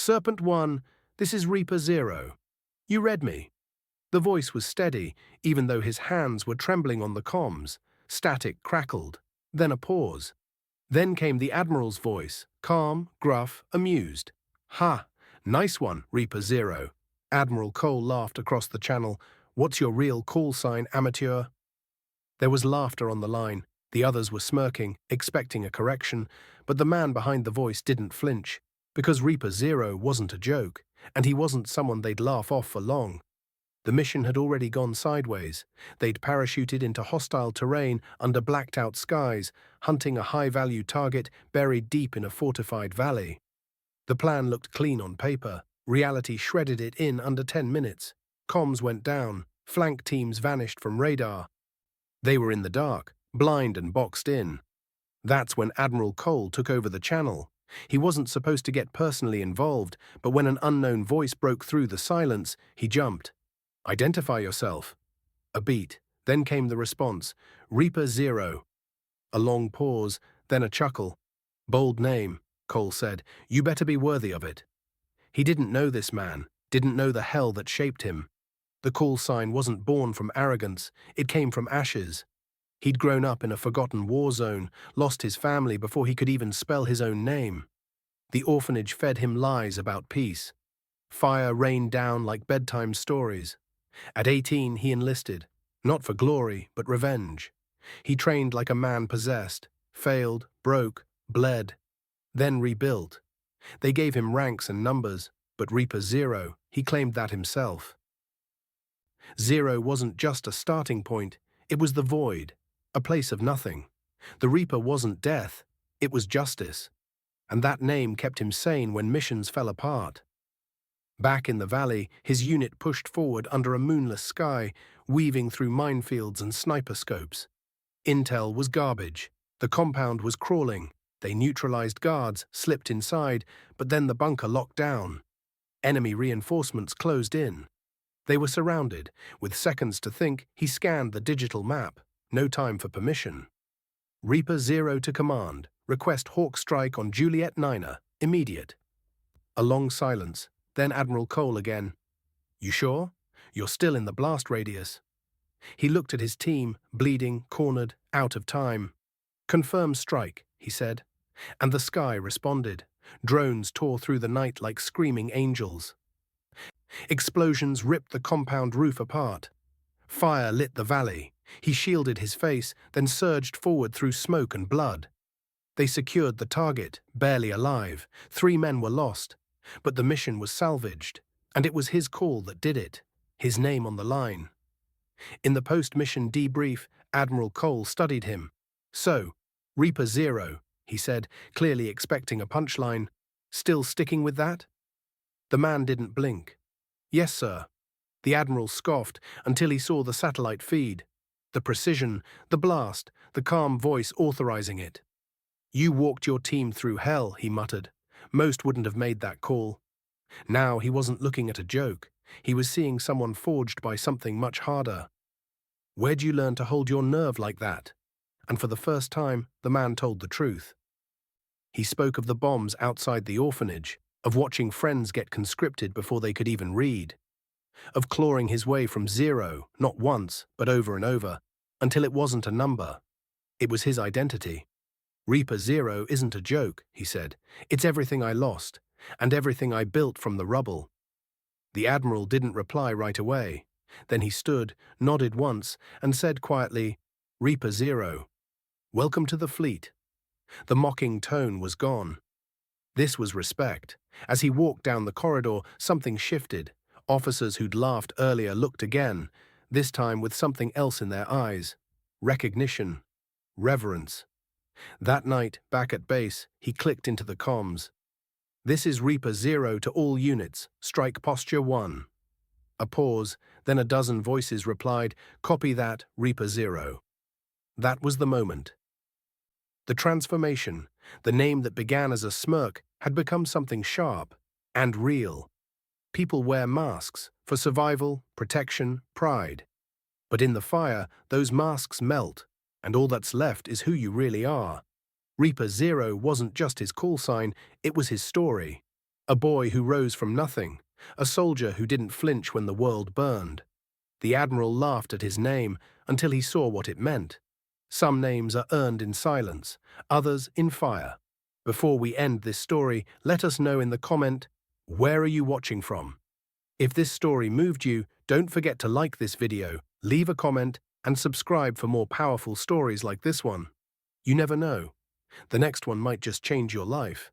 Serpent 1, this is Reaper 0. You read me. The voice was steady, even though his hands were trembling on the comms. Static crackled. Then a pause. Then came the Admiral's voice, calm, gruff, amused. Ha! Nice one, Reaper 0. Admiral Cole laughed across the channel. What's your real call sign, amateur? There was laughter on the line. The others were smirking, expecting a correction, but the man behind the voice didn't flinch, because Reaper 0 wasn't a joke, and he wasn't someone they'd laugh off for long. The mission had already gone sideways. They'd parachuted into hostile terrain under blacked-out skies, hunting a high-value target buried deep in a fortified valley. The plan looked clean on paper. Reality shredded it in under 10 minutes. Comms went down. Flank teams vanished from radar. They were in the dark, blind and boxed in. That's when Admiral Cole took over the channel. He wasn't supposed to get personally involved, but when an unknown voice broke through the silence, he jumped. Identify yourself. A beat. Then came the response. Reaper 0. A long pause, then a chuckle. Bold name, Cole said. You better be worthy of it. He didn't know this man, didn't know the hell that shaped him. The call sign wasn't born from arrogance, it came from ashes. He'd grown up in a forgotten war zone, lost his family before he could even spell his own name. The orphanage fed him lies about peace. Fire rained down like bedtime stories. At 18, he enlisted, not for glory, but revenge. He trained like a man possessed, failed, broke, bled, then rebuilt. They gave him ranks and numbers, but Reaper 0, he claimed that himself. 0 wasn't just a starting point, it was the void, a place of nothing. The Reaper wasn't death, it was justice. And that name kept him sane when missions fell apart. Back in the valley, his unit pushed forward under a moonless sky, weaving through minefields and sniper scopes. Intel was garbage. The compound was crawling. They neutralized guards, slipped inside, but then the bunker locked down. Enemy reinforcements closed in. They were surrounded. With seconds to think, he scanned the digital map. No time for permission. Reaper 0 to command. Request Hawk strike on Juliet Niner. Immediate. A long silence. Then Admiral Cole again. You sure? You're still in the blast radius. He looked at his team, bleeding, cornered, out of time. Confirm strike, he said. And the sky responded. Drones tore through the night like screaming angels. Explosions ripped the compound roof apart. Fire lit the valley. He shielded his face, then surged forward through smoke and blood. They secured the target, barely alive. 3 men were lost. But the mission was salvaged, and it was his call that did it, his name on the line. In the post-mission debrief, Admiral Cole studied him. So, Reaper 0, he said, clearly expecting a punchline. Still sticking with that? The man didn't blink. Yes, sir. The Admiral scoffed until he saw the satellite feed. The precision, the blast, the calm voice authorizing it. You walked your team through hell, he muttered. Most wouldn't have made that call. Now he wasn't looking at a joke. He was seeing someone forged by something much harder. Where'd you learn to hold your nerve like that? And for the first time, the man told the truth. He spoke of the bombs outside the orphanage, of watching friends get conscripted before they could even read, of clawing his way from 0, not once, but over and over, until it wasn't a number. It was his identity. Reaper 0 isn't a joke, he said. It's everything I lost, and everything I built from the rubble. The Admiral didn't reply right away. Then he stood, nodded once, and said quietly, Reaper 0, welcome to the fleet. The mocking tone was gone. This was respect. As he walked down the corridor, something shifted. Officers who'd laughed earlier looked again, this time with something else in their eyes. Recognition. Reverence. That night, back at base, he clicked into the comms. This is Reaper 0 to all units. Strike posture 1. A pause, then a dozen voices replied, Copy that, Reaper 0. That was the moment. The transformation, the name that began as a smirk, had become something sharp and real. People wear masks for survival, protection, pride. But in the fire, those masks melt, and all that's left is who you really are. Reaper 0 wasn't just his call sign, it was his story. A boy who rose from nothing, a soldier who didn't flinch when the world burned. The Admiral laughed at his name until he saw what it meant. Some names are earned in silence, others in fire. Before we end this story, let us know in the comment, where are you watching from? If this story moved you, don't forget to like this video, leave a comment, and subscribe for more powerful stories like this one. You never know. The next one might just change your life.